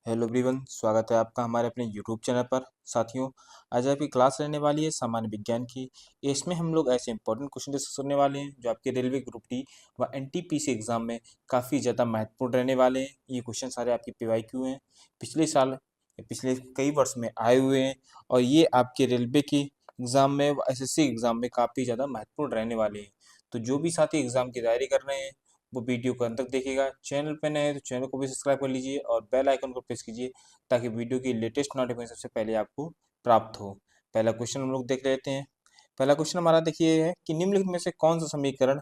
Hello everyone, स्वागत है आपका हमारे अपने यूट्यूब चैनल पर। साथियों, आज आपकी क्लास रहने वाली है सामान्य विज्ञान की। इसमें हम लोग ऐसे इंपॉर्टेंट क्वेश्चन डिस्कस करने वाले हैं जो आपके रेलवे ग्रुप डी व एनटीपीसी एग्जाम में काफ़ी ज़्यादा महत्वपूर्ण रहने वाले हैं। ये क्वेश्चन सारे आपके पीवाईक्यू हैं, पिछले साल पिछले कई वर्ष में आए हुए हैं और ये आपके रेलवे की एग्ज़ाम में व एसएससी एग्ज़ाम में काफ़ी ज़्यादा महत्वपूर्ण रहने वाले हैं। तो जो भी साथी एग्ज़ाम की तैयारी कर रहे हैं वो वीडियो को अंत तक देखिएगा। चैनल पे नए हैं तो चैनल को भी सब्सक्राइब कर लीजिए और बेल आइकन को प्रेस कीजिए ताकि वीडियो की लेटेस्ट नोटिफिकेशन सबसे पहले आपको प्राप्त हो। पहला क्वेश्चन हम लोग देख लेते हैं। पहला क्वेश्चन हमारा देखिए है कि निम्नलिखित में से कौन सा समीकरण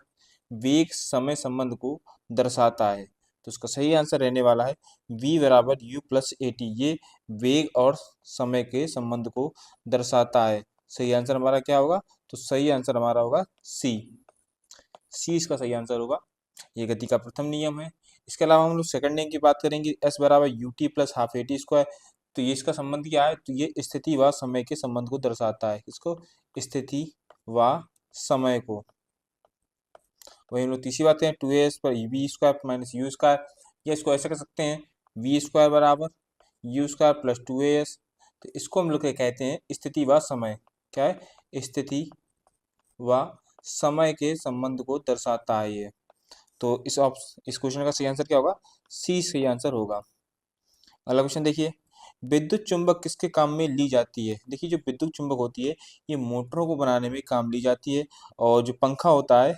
वेग समय संबंध को दर्शाता है। तो इसका सही आंसर रहने वाला है v बराबर u प्लस ए टी। ये वेग और समय के संबंध को दर्शाता है। सही आंसर हमारा क्या होगा? तो सही आंसर हमारा होगा सी। सी इसका सही आंसर होगा। ये गति का प्रथम नियम है। इसके अलावा हम लोग सेकंड नियम की बात करेंगे, एस बराबर U T plus half A T square. तो ये इसका संबंध क्या है? तो ये स्थिति व समय के संबंध को दर्शाता है। इसको स्थिति व समय को। वही हम लोग तीसरी बात करें, टू एस पर V square minus U square, या इसको ऐसे कर सकते हैं वी स्क्वायर बराबर U square plus two S. तो इसको हम लोग क्या कहते हैं? स्थिति व समय। क्या है? स्थिति व समय के संबंध को दर्शाता है ये। तो इस क्वेश्चन का सही आंसर क्या होगा? सी सही आंसर होगा। अगला क्वेश्चन देखिए, विद्युत चुंबक किसके काम में ली जाती है? देखिए, जो विद्युत चुंबक होती है ये मोटरों को बनाने में काम ली जाती है। और जो पंखा होता है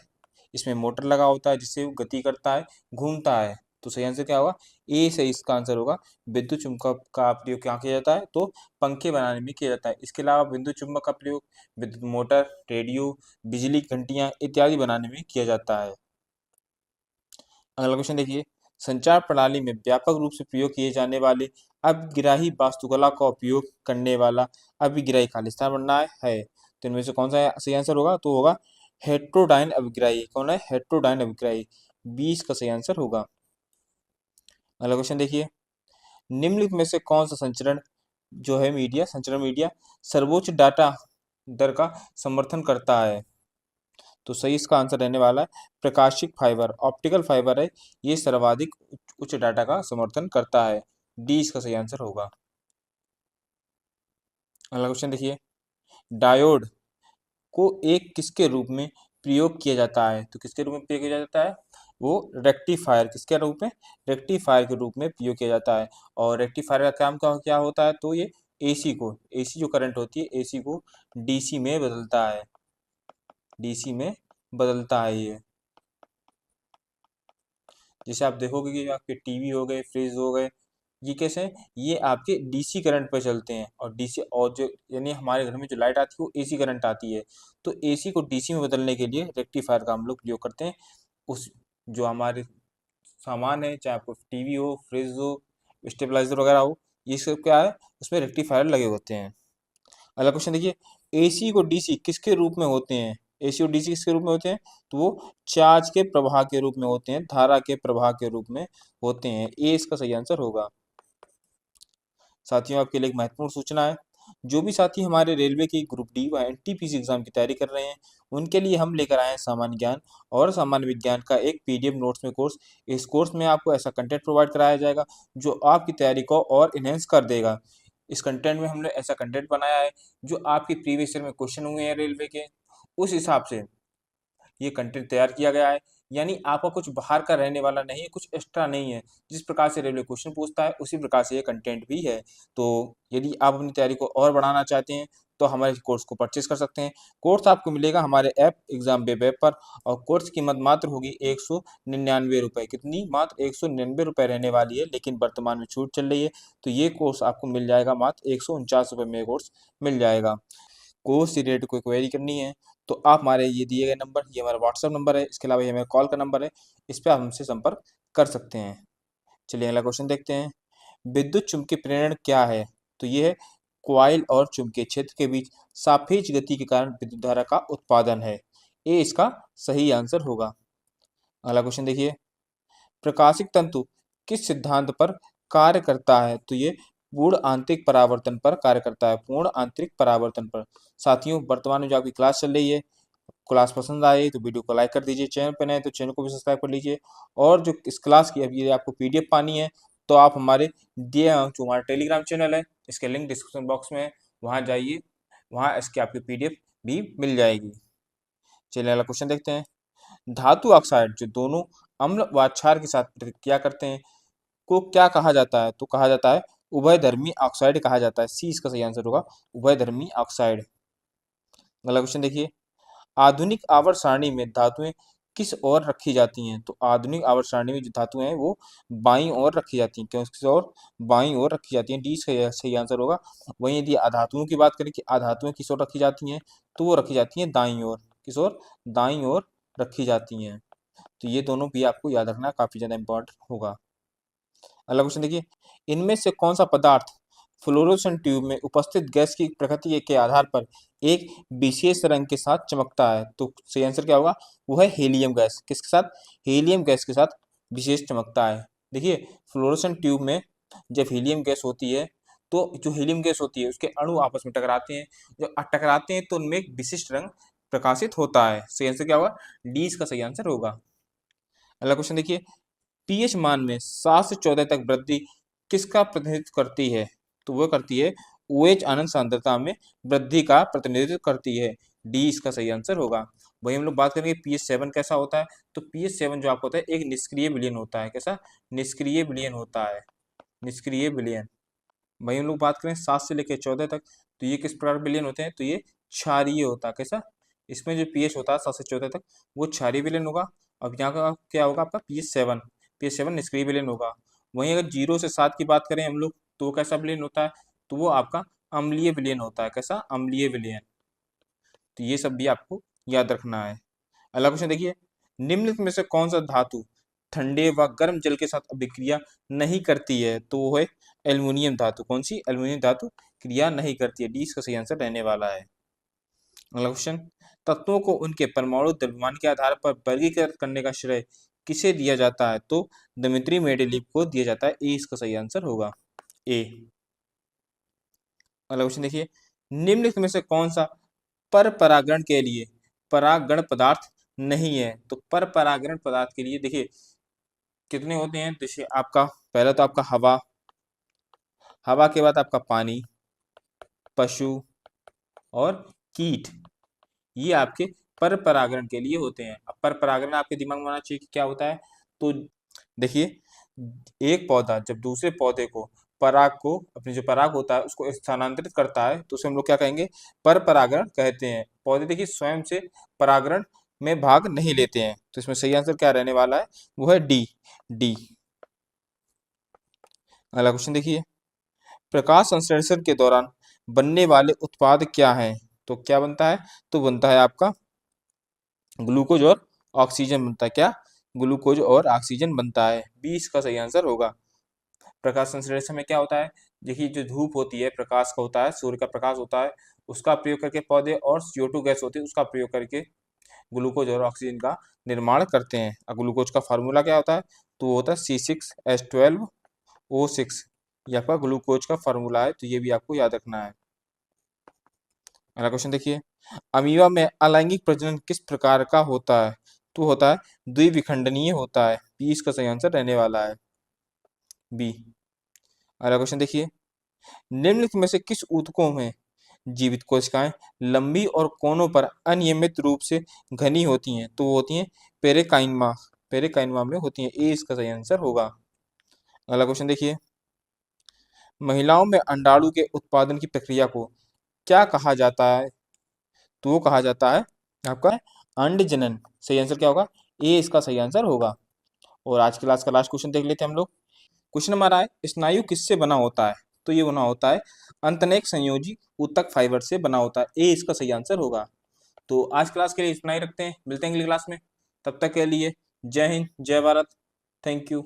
इसमें मोटर लगा होता है जिससे वो गति करता है, घूमता है। तो सही आंसर क्या होगा? ए सही इसका आंसर होगा। विद्युत चुंबक का प्रयोग क्या किया जाता है? तो पंखे बनाने में किया जाता है। इसके अलावा विद्युत चुंबक का प्रयोग विद्युत मोटर, रेडियो, बिजली की घंटियां इत्यादि बनाने में किया जाता है। अगला क्वेश्चन देखिए, संचार प्रणाली में व्यापक रूप से प्रयोग किए जाने वाले अभिग्राही वास्तुकला का उपयोग करने वाला अभिग्राही खालिस्तान बनना है। तो इनमें से कौन सा सही आंसर होगा? तो होगा हेट्रोडाइन अभिग्राही। कौन है? हेट्रोडाइन अभिग्राही। 20 का सही आंसर होगा। अगला क्वेश्चन देखिए, निम्नलिखित में से कौन सा संचरण जो है मीडिया संचरण मीडिया सर्वोच्च डाटा दर का समर्थन करता है? तो सही इसका आंसर रहने वाला है प्रकाशिक फाइबर, ऑप्टिकल फाइबर है। ये सर्वाधिक उच्च डाटा का समर्थन करता है। डी इसका सही आंसर होगा। अगला क्वेश्चन देखिए, डायोड को एक किसके रूप में प्रयोग किया जाता है? तो किसके रूप में प्रयोग किया जाता है? वो रेक्टिफायर। किसके रूप में? रेक्टिफायर के रूप में प्रयोग किया जाता है। और रेक्टिफायर का काम क्या होता है? तो ये एसी जो करंट होती है एसी को डीसी में बदलता है। डीसी में बदलता है ये। जैसे आप देखोगे कि आपके टीवी हो गए, फ्रिज हो गए, ये कैसे हैं? ये आपके डीसी करंट पर चलते हैं। और डीसी और जो यानी हमारे घर में जो लाइट आती है वो एसी करंट आती है। तो एसी को डीसी में बदलने के लिए रेक्टिफायर का हम लोग प्रयोग करते हैं। उस जो हमारे सामान है, चाहे आपको टीवी हो, फ्रिज हो, स्टेबलाइजर वगैरह हो, ये सब क्या है? उसमें रेक्टिफायर लगे होते हैं। अगला क्वेश्चन देखिए, एसी को डीसी किसके रूप में होते हैं? एसी और डीसी किसके रूप में होते हैं? तो वो चार्ज के प्रवाह के रूप में होते हैं, धारा के प्रवाह के रूप में होते हैं। ए इसका सही आंसर होगा। साथियों, आपके लिए एक महत्वपूर्ण सूचना है। जो भी साथी हमारे रेलवे की ग्रुप डी व एनटीपीसी एग्जाम की तैयारी कर रहे हैं उनके लिए हम लेकर आए हैं सामान्य ज्ञान और सामान्य विज्ञान का एक पीडीएफ नोट्स में कोर्स। इस कोर्स में आपको ऐसा कंटेंट प्रोवाइड कराया जाएगा जो आपकी तैयारी को और इनहेंस कर देगा। इस कंटेंट में हमने ऐसा कंटेंट बनाया है जो आपके प्रीवियस ईयर में क्वेश्चन हुए हैं रेलवे के, उस हिसाब से ये कंटेंट तैयार किया गया है। यानी आपका कुछ बाहर का रहने वाला नहीं है, कुछ एक्स्ट्रा नहीं है। जिस प्रकार से रेलवे क्वेश्चन पूछता है उसी प्रकार से ये कंटेंट भी है। तो यदि आप अपनी तैयारी को और बढ़ाना चाहते हैं तो हमारे कोर्स को परचेज कर सकते हैं। कोर्स आपको मिलेगा हमारे ऐप एग्जाम वेब ऐप पर और कोर्स की कीमत मात्र होगी 199 रुपये। कितनी? मात्र 199 रुपये रहने वाली है, लेकिन वर्तमान में छूट चल रही है। तो ये कोर्स आपको मिल जाएगा मात्र 149 रुपये में। कोर्स मिल जाएगा। कोर्स से रिलेटेड कोई क्वेरी करनी है तो आप हमारे ये दिए गए नंबर, ये हमारा व्हाट्सअप नंबर है, इसके अलावा ये हमारा कॉल का नंबर है, इस पर आप हमसे संपर्क कर सकते हैं। चलिए अगला क्वेश्चन देखते हैं। विद्युत चुम्बकीय प्रेरण क्या है? तो ये है कॉइल और चुंबकीय क्षेत्र के बीच सापेक्ष गति के कारण विद्युत धारा का उत्पादन है। ए इसका सही आंसर होगा। अगला क्वेश्चन देखिए, प्रकाशिक तंतु किस सिद्धांत पर कार्य करता है? तो ये पूर्ण आंतरिक परावर्तन पर कार्य करता है। पूर्ण आंतरिक परावर्तन पर। साथियों, वर्तमान में जो आपकी क्लास चल रही है, क्लास पसंद आए तो वीडियो को लाइक कर दीजिए, चैनल पर नए तो चैनल को भी सब्सक्राइब कर लीजिए। और जो इस क्लास की अभी आपको पीडीएफ पानी है तो आप हमारे दिए जो हमारा टेलीग्राम चैनल है, इसके लिंक डिस्क्रिप्शन बॉक्स में है, वहाँ जाइए, वहाँ इसकी आपकी PDF भी मिल जाएगी। चलिए अगला क्वेश्चन देखते हैं। धातु ऑक्साइड जो दोनों अम्ल व क्षार के साथ प्रतिक्रिया करते हैं को क्या कहा जाता है? तो कहा जाता है उभयधर्मी ऑक्साइड कहा जाता है। सी इसका सही आंसर होगा, उभयधर्मी ऑक्साइड। अगला क्वेश्चन देखिए। आधुनिक आवर्त सारणी में धातुएं किस ओर रखी जाती हैं? तो आधुनिक आवर्त सारणी में जो धातुएं हैं वो बाईं ओर रखी जाती हैं। क्यों किस ओर? बाईं ओर रखी जाती हैं। डी सही आंसर होगा। वहीं यदि अधातुओं की बात करें कि अधातुएं किस ओर रखी जाती हैं, तो वो रखी जाती हैं दाईं ओर। किस ओर? दाईं ओर रखी जाती हैं। तो ये दोनों भी आपको याद रखना काफी ज्यादा इंपॉर्टेंट होगा। अगला क्वेश्चन देखिए। इनमें से कौन सा पदार्थ फ्लोरोसेंट ट्यूब में उपस्थित गैस की प्रकृति के आधार पर एक विशेष रंग के साथ चमकता है? तो सही आंसर क्या होगा? वो है हीलियम गैस। किसके साथ? हीलियम गैस के साथ विशेष चमकता है। देखिए, फ्लोरोसेंट ट्यूब में जब हीलियम गैस होती है, तो जो हीलियम गैस होती है उसके अणु आपस में टकराते हैं। जब टकराते हैं तो उनमें एक विशिष्ट रंग प्रकाशित होता है। सही आंसर क्या होगा? डी इसका सही आंसर होगा। अगला क्वेश्चन देखिए। पीएच मान में 7 से 14 तक वृद्धि किसका प्रतिनिधित्व करती है? तो वो करती है OH आनंद सांद्रता में वृद्धि का प्रतिनिधित्व करती है। डी इसका सही आंसर होगा। वही हम लोग बात करेंगे pH7 कैसा होता है। तो pH7 जो आपको होता है एक निष्क्रिय विलयन होता है। कैसा? निष्क्रिय विलयन होता है। निष्क्रिय विलयन। वही हम लोग बात करें 7 से लेकर 14 तक, तो ये किस प्रकार विलयन होते हैं? तो ये क्षारीय होता है। कैसा? इसमें जो pH होता है 7 से 14 तक वो क्षारीय विलयन होगा। अब यहाँ का क्या होगा आपका? pH7 निष्क्रिय विलयन होगा। वहीं अगर 0 से 7 की बात करें हम लोग, तो वो कैसा विलयन होता है? तो वो आपका अम्लीय विलयन होता है। कैसा? अम्लीय विलयन। तो ये सब भी आपको याद रखना है। अगला क्वेश्चन देखिए। निम्नलिखित में से कौन सा धातु ठंडे व गर्म जल के साथ अभिक्रिया नहीं करती है? तो वो है एल्युमिनियम धातु। कौन सी? एल्युमिनियम धातु क्रिया नहीं करती है। डी इसका सही आंसर रहने वाला है। अगला क्वेश्चन। तत्वों को उनके परमाणु द्रव्यमान के आधार पर वर्गीकृत करने का श्रेय किसे दिया जाता है? तो दिमित्री मेंडेलीव को दिया जाता है। ए इसका सही आंसर होगा, ए। अगला क्वेश्चन देखिए। निम्नलिखित में से कौन सा पर परागण के लिए परागण पदार्थ नहीं है? तो पर परागण पदार्थ के लिए देखिए कितने होते हैं। जैसे आपका पहला तो आपका हवा, हवा के बाद आपका पानी, पशु और कीट, ये आपके पर परागण के लिए होते हैं। अब पर परागण आपके दिमाग में आना चाहिए कि क्या होता है। तो देखिए, एक पौधा जब दूसरे पौधे को पराग को अपने जो पराग होता है उसको स्थानांतरित करता है, तो उसे हम लोग क्या कहेंगे? पर परागण कहते हैं। पौधे देखिए स्वयं से परागण में भाग नहीं लेते हैं। तो इसमें सही आंसर क्या रहने वाला है? वो है डी। डी। अगला क्वेश्चन देखिए। प्रकाश संश्लेषण के दौरान बनने वाले उत्पाद क्या हैं? तो क्या बनता है? तो बनता है आपका ग्लूकोज और ऑक्सीजन बनता है। क्या? ग्लूकोज और ऑक्सीजन बनता है। बी इसका सही आंसर होगा। प्रकाश संश्लेषण में क्या होता है? देखिए, जो धूप होती है प्रकाश का होता है, सूर्य का प्रकाश होता है, उसका प्रयोग करके पौधे और CO2 गैस होती है उसका प्रयोग करके ग्लूकोज और ऑक्सीजन का निर्माण करते हैं। अब ग्लूकोज का फार्मूला क्या होता है? तो वो होता है C6H12O6। ये आपका ग्लूकोज का फार्मूला है। तो ये भी आपको याद रखना है। अगला क्वेश्चन देखिए। अमीबा में अलैंगिक प्रजनन किस प्रकार का होता है? तो होता है द्विविखंडनीय होता है। बी इसका सही आंसर रहने वाला है, बी। अगला क्वेश्चन देखिए। निम्नलिखित में से किस ऊतकों में जीवित कोशिकाएं लंबी और कोनों पर अनियमित रूप से घनी होती हैं? तो वो होती हैं पेरेकाइनमा। पेरेकाइनमा में होती हैं। ए इसका सही आंसर होगा। अगला क्वेश्चन देखिए। महिलाओं में अंडाणु के उत्पादन की प्रक्रिया को क्या कहा जाता है? तो वो कहा जाता है आपका अंड जनन। सही आंसर क्या होगा? ए इसका सही आंसर होगा। और आज क्लास का लास्ट क्वेश्चन देख लेते हैं हम लोग। क्वेश्चन हमारा है स्नायु किससे बना होता है? तो ये बना होता है अंतनैक संयोजी ऊतक फाइबर से बना होता है। ए इसका सही आंसर होगा। तो आज क्लास के लिए इतना ही रखते हैं, मिलते हैं अगली क्लास में। तब तक के लिए जय हिंद, जय भारत, थैंक यू।